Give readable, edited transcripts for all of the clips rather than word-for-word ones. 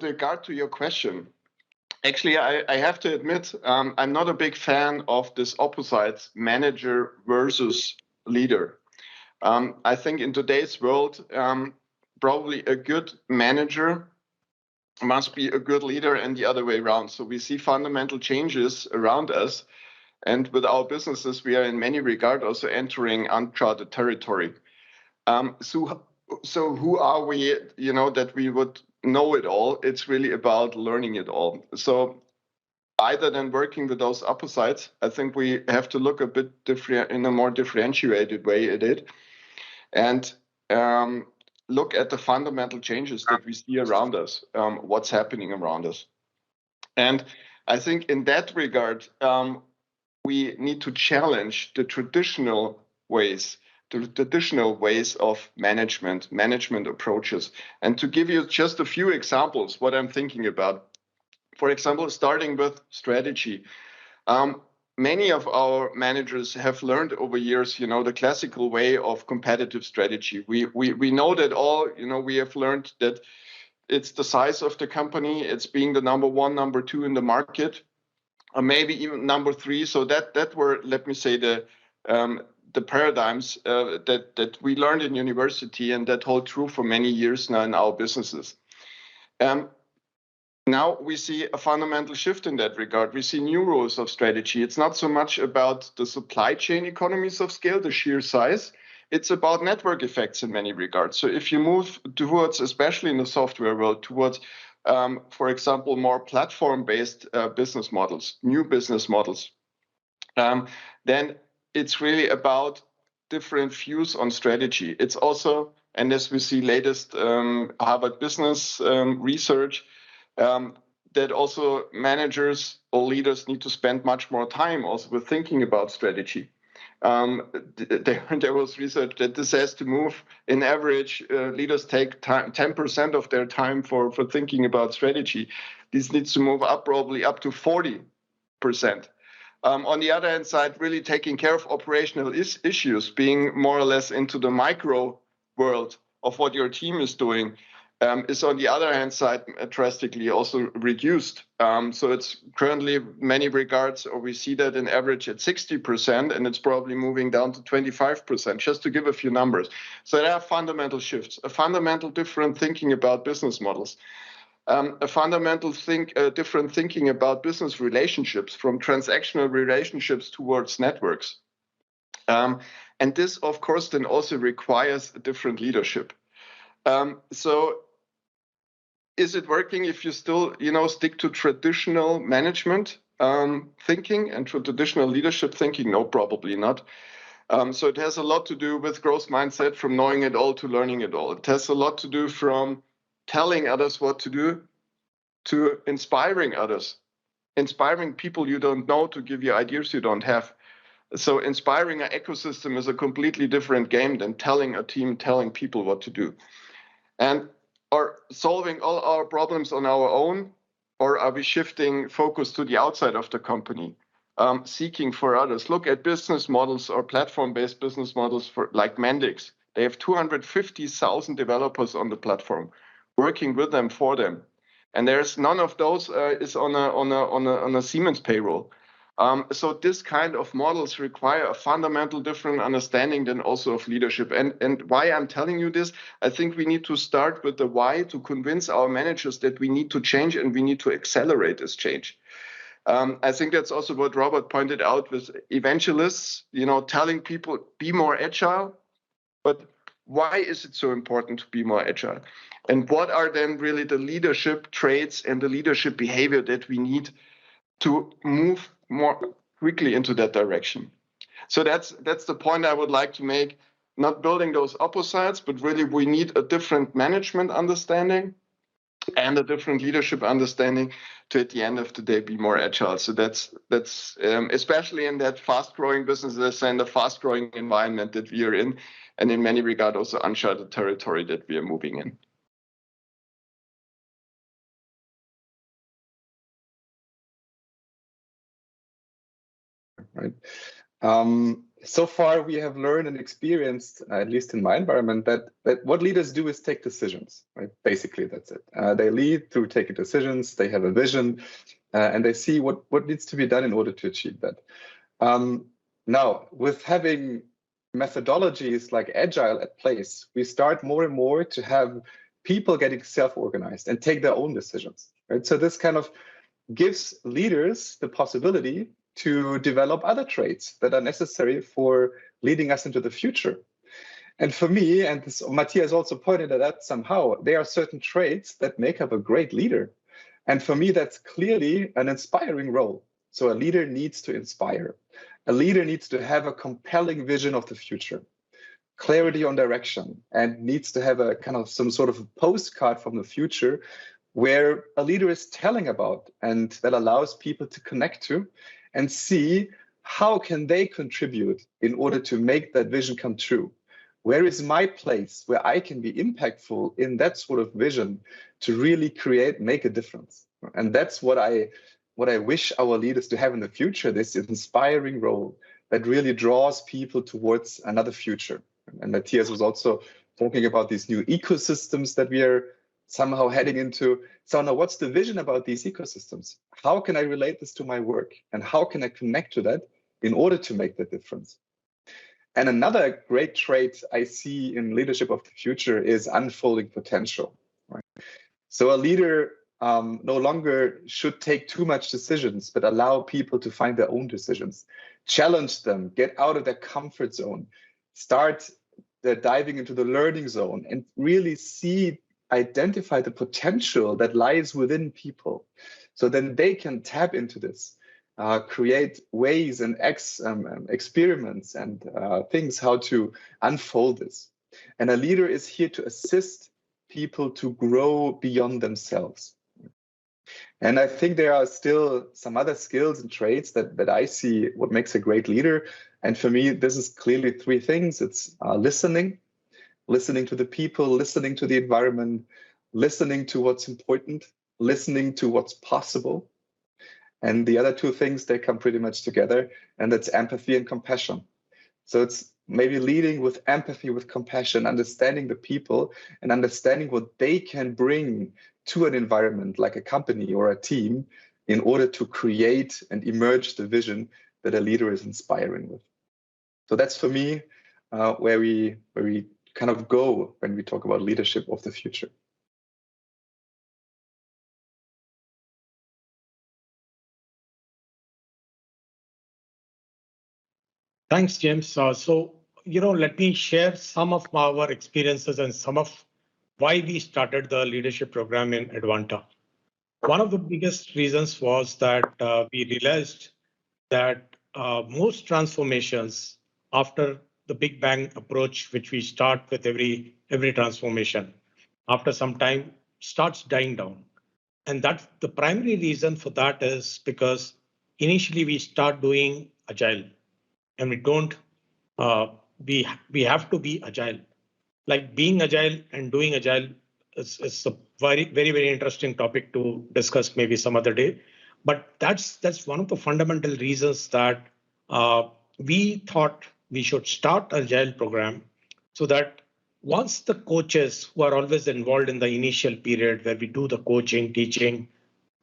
with regard to your question, actually, I have to admit, I'm not a big fan of this opposite manager versus leader. I think in today's world, probably a good manager must be a good leader and the other way around. So we see fundamental changes around us. And with our businesses, we are in many regards also entering uncharted territory. So who are we, that we would know it all? It's really about learning it all. So either than working with those opposites, I think we have to look a bit different, in a more differentiated way at it, and look at the fundamental changes that we see around us, what's happening around us. And I think in that regard, we need to challenge the traditional ways of management approaches. And to give you just a few examples, what I'm thinking about, for example, starting with strategy. Many of our managers have learned over years, the classical way of competitive strategy. We know that all, we have learned that it's the size of the company, it's being the number one, number two in the market, or maybe even number three. So that were, let me say, the paradigms that we learned in university and that hold true for many years now in our businesses. Now we see a fundamental shift in that regard. We see new rules of strategy. It's not so much about the supply chain economies of scale, the sheer size. It's about network effects in many regards. So if you move towards, especially in the software world, towards, for example, more platform-based business models, new business models, then it's really about different views on strategy. It's also, and as we see latest Harvard Business research, that also managers or leaders need to spend much more time also with thinking about strategy. There was research that this has to move, in average, leaders take 10% of their time for thinking about strategy. This needs to move up probably up to 40%. On the other hand side, really taking care of operational issues, being more or less into the micro world of what your team is doing, is on the other hand side drastically also reduced. So it's currently many regards, or we see that in average at 60%, and it's probably moving down to 25%, just to give a few numbers. So there are fundamental shifts, a fundamental different thinking about business models, a fundamental different thinking about business relationships, from transactional relationships towards networks. And this, of course, then also requires a different leadership. So is it working if you still, stick to traditional management thinking and traditional leadership thinking? No, probably not. So it has a lot to do with growth mindset, from knowing it all to learning it all. It has a lot to do from telling others what to do to inspiring others, inspiring people you don't know to give you ideas you don't have. So inspiring an ecosystem is a completely different game than telling a team, telling people what to do. And are solving all our problems on our own, or are we shifting focus to the outside of the company, seeking for others? Look at business models or platform-based business models for like Mendix. They have 250,000 developers on the platform, working with them for them, and there's none of those is on a Siemens payroll. So this kind of models require a fundamental different understanding than also of leadership. And why I'm telling you this, I think we need to start with the why, to convince our managers that we need to change and we need to accelerate this change. I think that's also what Robert pointed out with evangelists, telling people, be more agile. But why is it so important to be more agile? And what are then really the leadership traits and the leadership behavior that we need to move more quickly into that direction? So that's the point I would like to make. Not building those opposites, but really we need a different management understanding and a different leadership understanding to, at the end of the day, be more agile. So that's especially in that fast-growing businesses and the fast-growing environment that we are in, and in many regards also uncharted territory that we are moving in. Right. so far we have learned and experienced, at least in my environment, that what leaders do is take decisions, right? Basically, that's it. They lead through taking decisions, they have a vision, and they see what needs to be done in order to achieve that. Now, with having methodologies like Agile at place, we start more and more to have people getting self-organized and take their own decisions, right? So this kind of gives leaders the possibility to develop other traits that are necessary for leading us into the future. And for me, and this, Matthias also pointed at that somehow, there are certain traits that make up a great leader. And for me, that's clearly an inspiring role. So a leader needs to inspire. A leader needs to have a compelling vision of the future, clarity on direction, and needs to have a kind of some sort of postcard from the future where a leader is telling about, and that allows people to connect to and see how can they contribute in order to make that vision come true. Where is my place where I can be impactful in that sort of vision to really make a difference? And that's what I wish our leaders to have in the future, this inspiring role that really draws people towards another future. And Matthias was also talking about these new ecosystems that we are somehow heading into. So now what's the vision about these ecosystems? How can I relate this to my work? And how can I connect to that in order to make that difference? And another great trait I see in leadership of the future is unfolding potential. Right? So a leader no longer should take too much decisions, but allow people to find their own decisions, challenge them, get out of their comfort zone, start diving into the learning zone, and really identify the potential that lies within people. So then they can tap into this, create ways and experiments and things how to unfold this. And a leader is here to assist people to grow beyond themselves. And I think there are still some other skills and traits that I see what makes a great leader. And for me, this is clearly three things. It's listening to the people, listening to the environment, listening to what's important, listening to what's possible. And the other two things, they come pretty much together, and that's empathy and compassion. So it's maybe leading with empathy, with compassion, understanding the people and understanding what they can bring to an environment like a company or a team in order to create and emerge the vision that a leader is inspiring with. So that's for me where we kind of go when we talk about leadership of the future. Thanks, James. So, let me share some of our experiences and some of why we started the leadership program in Advanta. One of the biggest reasons was that we realized that most transformations after the Big Bang approach, which we start with every transformation, after some time starts dying down. And that's the primary reason for that is because initially we start doing Agile and we don't, we have to be Agile. Like being Agile and doing Agile is a very, very, very interesting topic to discuss maybe some other day. But that's one of the fundamental reasons that we thought we should start an Agile program so that once the coaches who are always involved in the initial period where we do the coaching, teaching,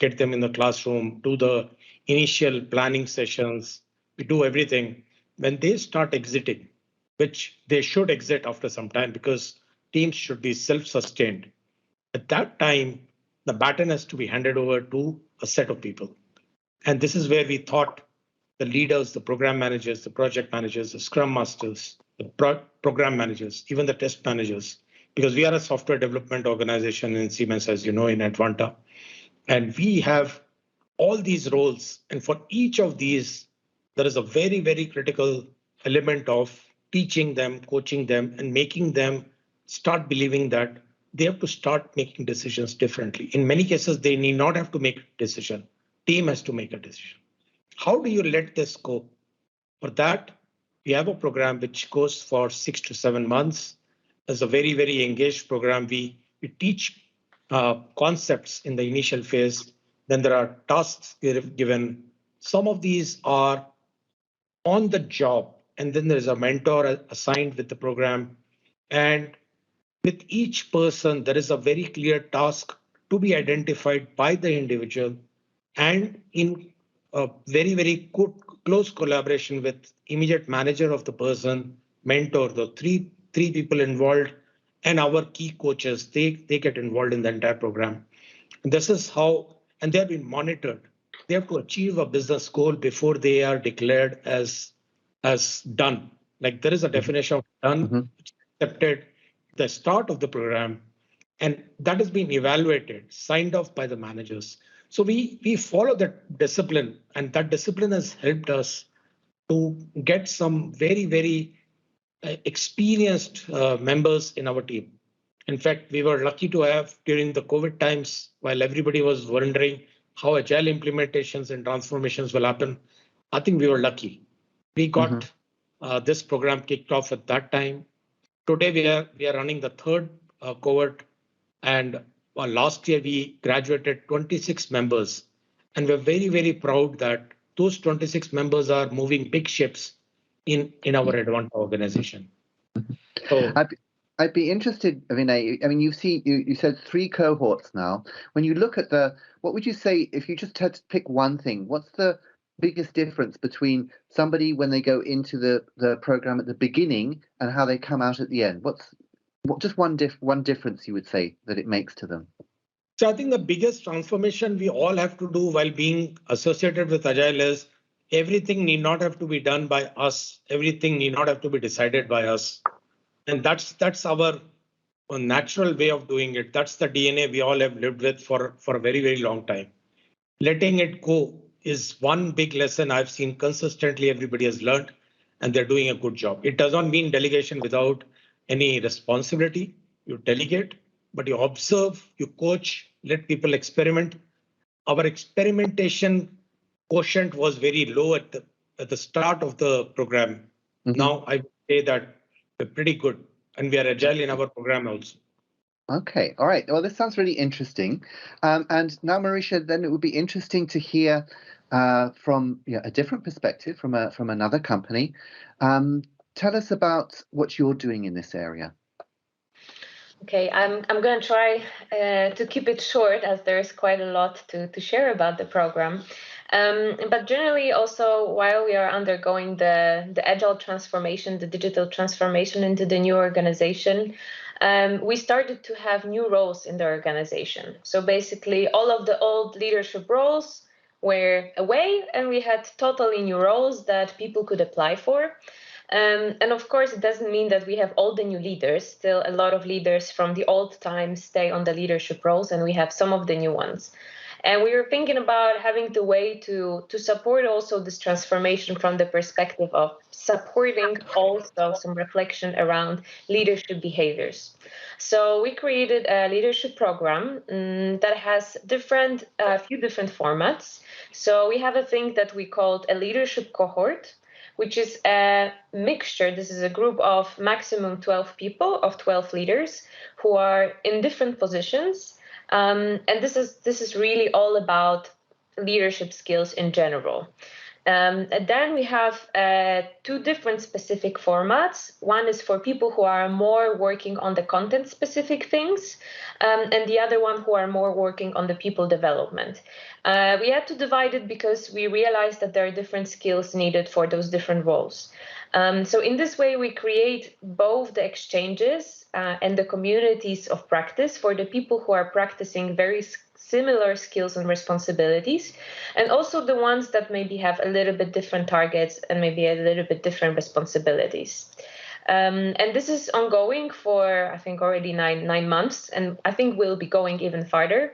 get them in the classroom, do the initial planning sessions, we do everything. When they start exiting, which they should exit after some time because teams should be self-sustained. At that time, the baton has to be handed over to a set of people. And this is where we thought the leaders, the program managers, the project managers, the scrum masters, the program managers, even the test managers, because we are a software development organization in Siemens, as you know, in Advanta. And we have all these roles. And for each of these, there is a very, very critical element of teaching them, coaching them, and making them start believing that they have to start making decisions differently. In many cases, they need not have to make a decision. Team has to make a decision. How do you let this go? For that, we have a program which goes for 6 to 7 months. It's a very, very engaged program. We teach concepts in the initial phase. Then there are tasks given. Some of these are on the job and then there's a mentor assigned with the program. And with each person, there is a very clear task to be identified by the individual, and in a very, very good, close collaboration with immediate manager of the person, mentor, the three people involved, and our key coaches, they get involved in the entire program. And this is how, and they have been monitored. They have to achieve a business goal before they are declared as done. Like there is a definition of done, accepted the start of the program, and that has been evaluated, signed off by the managers. So we follow that discipline, and that discipline has helped us to get some very, very experienced members in our team. In fact, we were lucky to have during the COVID times, while everybody was wondering how agile implementations and transformations will happen. I think we were lucky. We got this program kicked off at that time. Today we are running the third cohort, and last year we graduated 26 members, and we're very, very proud that those 26 members are moving big ships in our Advanta organization. So I'd be interested, Vinay. I mean, you said 3 cohorts now. When you look at what would you say if you just had to pick one thing? What's the biggest difference between somebody when they go into the program at the beginning and how they come out at the end? Just one difference you would say that it makes to them? So I think the biggest transformation we all have to do while being associated with Agile is everything need not have to be done by us. Everything need not have to be decided by us. And that's our natural way of doing it. That's the DNA we all have lived with for a very, very long time. Letting it go is one big lesson I've seen consistently everybody has learned, and they're doing a good job. It does not mean delegation without any responsibility. You delegate, but you observe, you coach, let people experiment. Our experimentation quotient was very low at the start of the program. Now I would say that we're pretty good, and we are agile in our program also. Okay, all right. Well, this sounds really interesting. And now, Marisha, then it would be interesting to hear from a different perspective from another company. Tell us about what you're doing in this area. Okay, I'm going to try to keep it short, as there's quite a lot to share about the program. But generally, also, while we are undergoing the agile transformation, the digital transformation into the new organization, we started to have new roles in the organization. So basically, all of the old leadership roles were away, and we had totally new roles that people could apply for. And of course, it doesn't mean that we have all the new leaders. Still, a lot of leaders from the old times stay on the leadership roles, and we have some of the new ones. And we were thinking about having the way to support also this transformation from the perspective of supporting also some reflection around leadership behaviors. So we created a leadership program that has a few different formats. So we have a thing that we called a leadership cohort, which is a mixture. This is a group of maximum 12 people, of 12 leaders who are in different positions. And this is really all about leadership skills in general. And then we have 2 different specific formats. One is for people who are more working on the content specific things, and the other one who are more working on the people development. We had to divide it because we realized that there are different skills needed for those different roles. So in this way, we create both the exchanges and the communities of practice for the people who are practicing very similar skills and responsibilities, and also the ones that maybe have a little bit different targets and maybe a little bit different responsibilities. And this is ongoing for, I think, already nine months, and I think we'll be going even farther.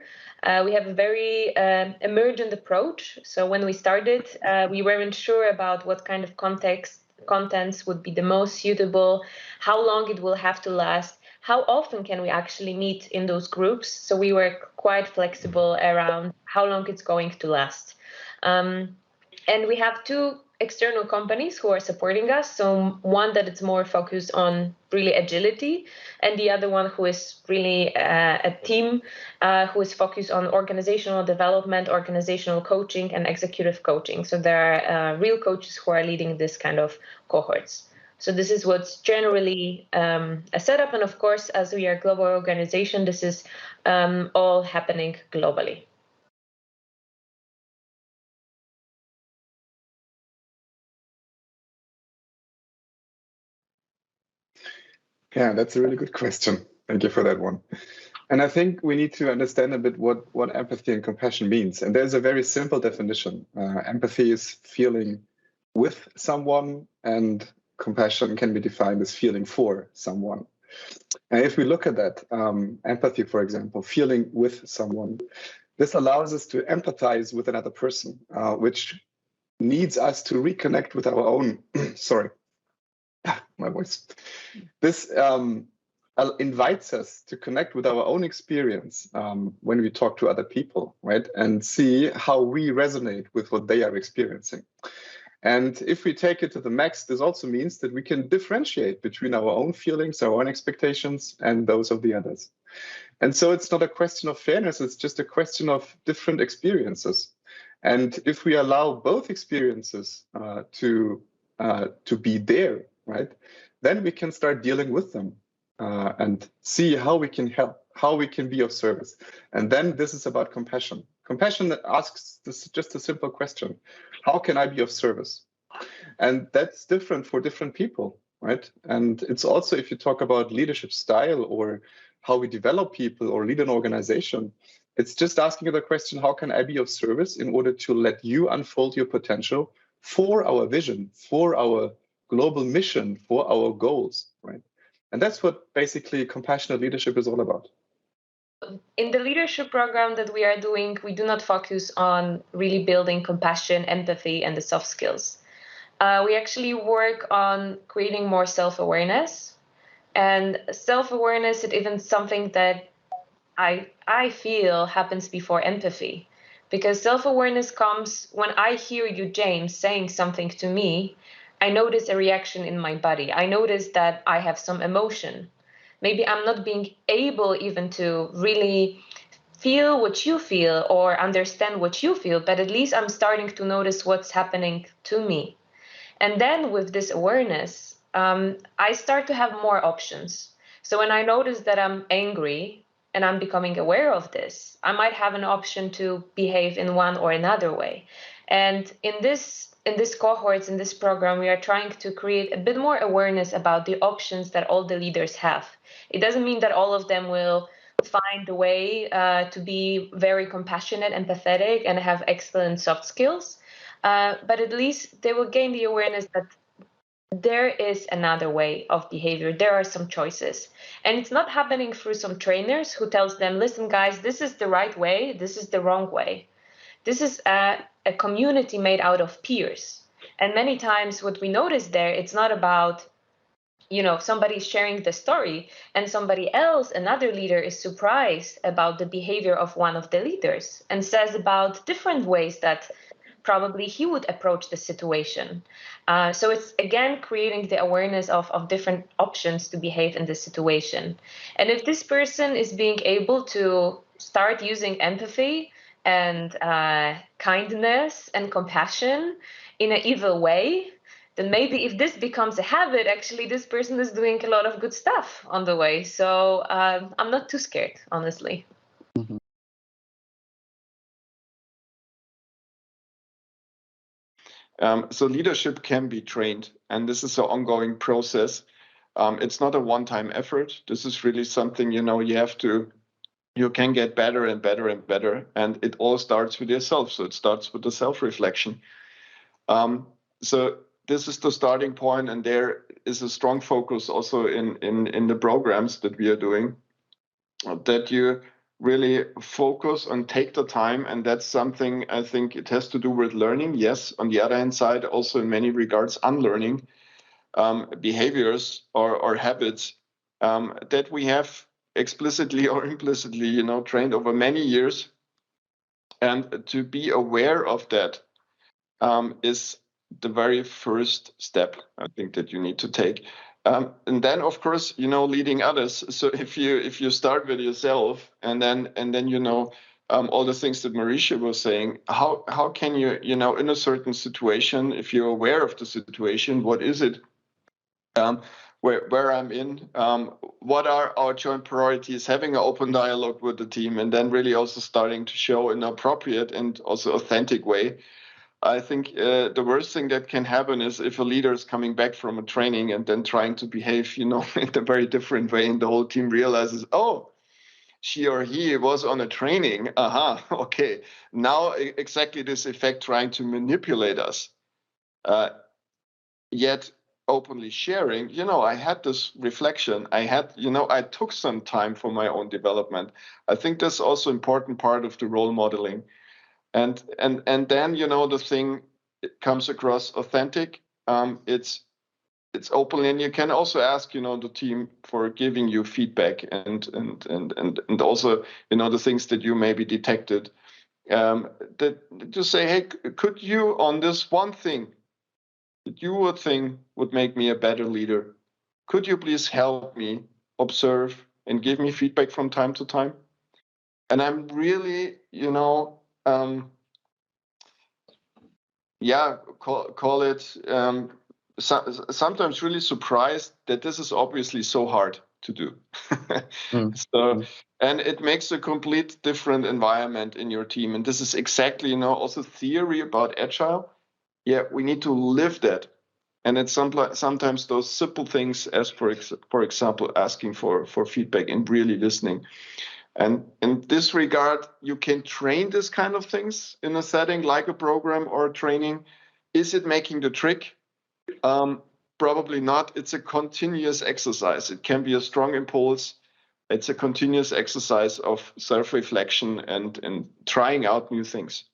We have a very emergent approach. So when we started, we weren't sure about what kind of contents would be the most suitable, how long it will have to last, how often can we actually meet in those groups. So we were quite flexible around how long it's going to last. And we have 2 external companies who are supporting us. So one that it's more focused on really agility, and the other one who is really a team who is focused on organizational development, organizational coaching, and executive coaching. So there are real coaches who are leading this kind of cohorts. So this is what's generally a setup. And of course, as we are a global organization, this is all happening globally. Yeah, that's a really good question. Thank you for that one. And I think we need to understand a bit what empathy and compassion means. And there's a very simple definition. Empathy is feeling with someone, and compassion can be defined as feeling for someone. And if we look at that, empathy, for example, feeling with someone, this allows us to empathize with another person, which needs us to reconnect with our own, sorry, my voice. This invites us to connect with our own experience when we talk to other people, right? And see how we resonate with what they are experiencing. And if we take it to the max, this also means that we can differentiate between our own feelings, our own expectations, and those of the others. And so it's not a question of fairness, it's just a question of different experiences. And if we allow both experiences to be there, right, then we can start dealing with them and see how we can help, how we can be of service. And then this is about compassion. Compassion asks this, just a simple question: how can I be of service? And that's different for different people, right? And it's also, if you talk about leadership style or how we develop people or lead an organization, it's just asking the question, how can I be of service in order to let you unfold your potential for our vision, for our global mission, for our goals, right? And that's what basically compassionate leadership is all about. In the leadership program that we are doing, we do not focus on really building compassion, empathy, and the soft skills. We actually work on creating more self-awareness. And self-awareness is even something that I feel happens before empathy. Because self-awareness comes when I hear you, James, saying something to me. I notice a reaction in my body. I notice that I have some emotion. Maybe I'm not being able even to really feel what you feel or understand what you feel, but at least I'm starting to notice what's happening to me. And then with this awareness, I start to have more options. So when I notice that I'm angry and I'm becoming aware of this, I might have an option to behave in one or another way. And in this cohorts, in this program, we are trying to create a bit more awareness about the options that all the leaders have. It doesn't mean that all of them will find a way to be very compassionate, empathetic, and have excellent soft skills. But at least they will gain the awareness that there is another way of behavior. There are some choices. And it's not happening through some trainers who tells them, listen, guys, this is the right way. This is the wrong way. This is a community made out of peers. And many times what we notice there, it's not about, somebody sharing the story and somebody else, another leader, is surprised about the behavior of one of the leaders and says about different ways that probably he would approach the situation. So it's, again, creating the awareness of different options to behave in this situation. And if this person is being able to start using empathy and kindness and compassion in an evil way, then maybe if this becomes a habit, actually this person is doing a lot of good stuff on the way. So I'm not too scared, honestly. Mm-hmm. So leadership can be trained, and this is an ongoing process. It's not a one-time effort. This is really something, you can get better and better and better, and it all starts with yourself. So it starts with the self-reflection. So this is the starting point, and there is a strong focus also in the programs that we are doing, that you really focus and take the time. And that's something, I think it has to do with learning. Yes, on the other hand side, also in many regards, unlearning behaviors or habits that we have explicitly or implicitly, trained over many years. And to be aware of that is the very first step I think that you need to take. And then, of course, leading others. So if you start with yourself, and then all the things that Marisha was saying, how can you in a certain situation, if you're aware of the situation, what is it? Where I'm in, what are our joint priorities, having an open dialogue with the team, and then really also starting to show in an appropriate and also authentic way. I think the worst thing that can happen is if a leader is coming back from a training and then trying to behave, in a very different way, and the whole team realizes, oh, she or he was on a training. Aha, okay. Now exactly this effect trying to manipulate us. Yet openly sharing, I had this reflection. I took some time for my own development. I think that's also important part of the role modeling. And then, the thing comes across authentic. It's openly, and you can also ask, the team for giving you feedback and also, the things that you maybe detected. That to say, hey, could you on this one thing that you would think would make me a better leader, could you please help me observe and give me feedback from time to time? And I'm really, call it sometimes really surprised that this is obviously so hard to do. And it makes a complete different environment in your team. And this is exactly, also theory about Agile. Yeah, we need to live that. And it's sometimes those simple things as, for example, asking for feedback and really listening. And in this regard, you can train this kind of things in a setting like a program or a training. Is it making the trick? Probably not. It's a continuous exercise. It can be a strong impulse. It's a continuous exercise of self-reflection and trying out new things.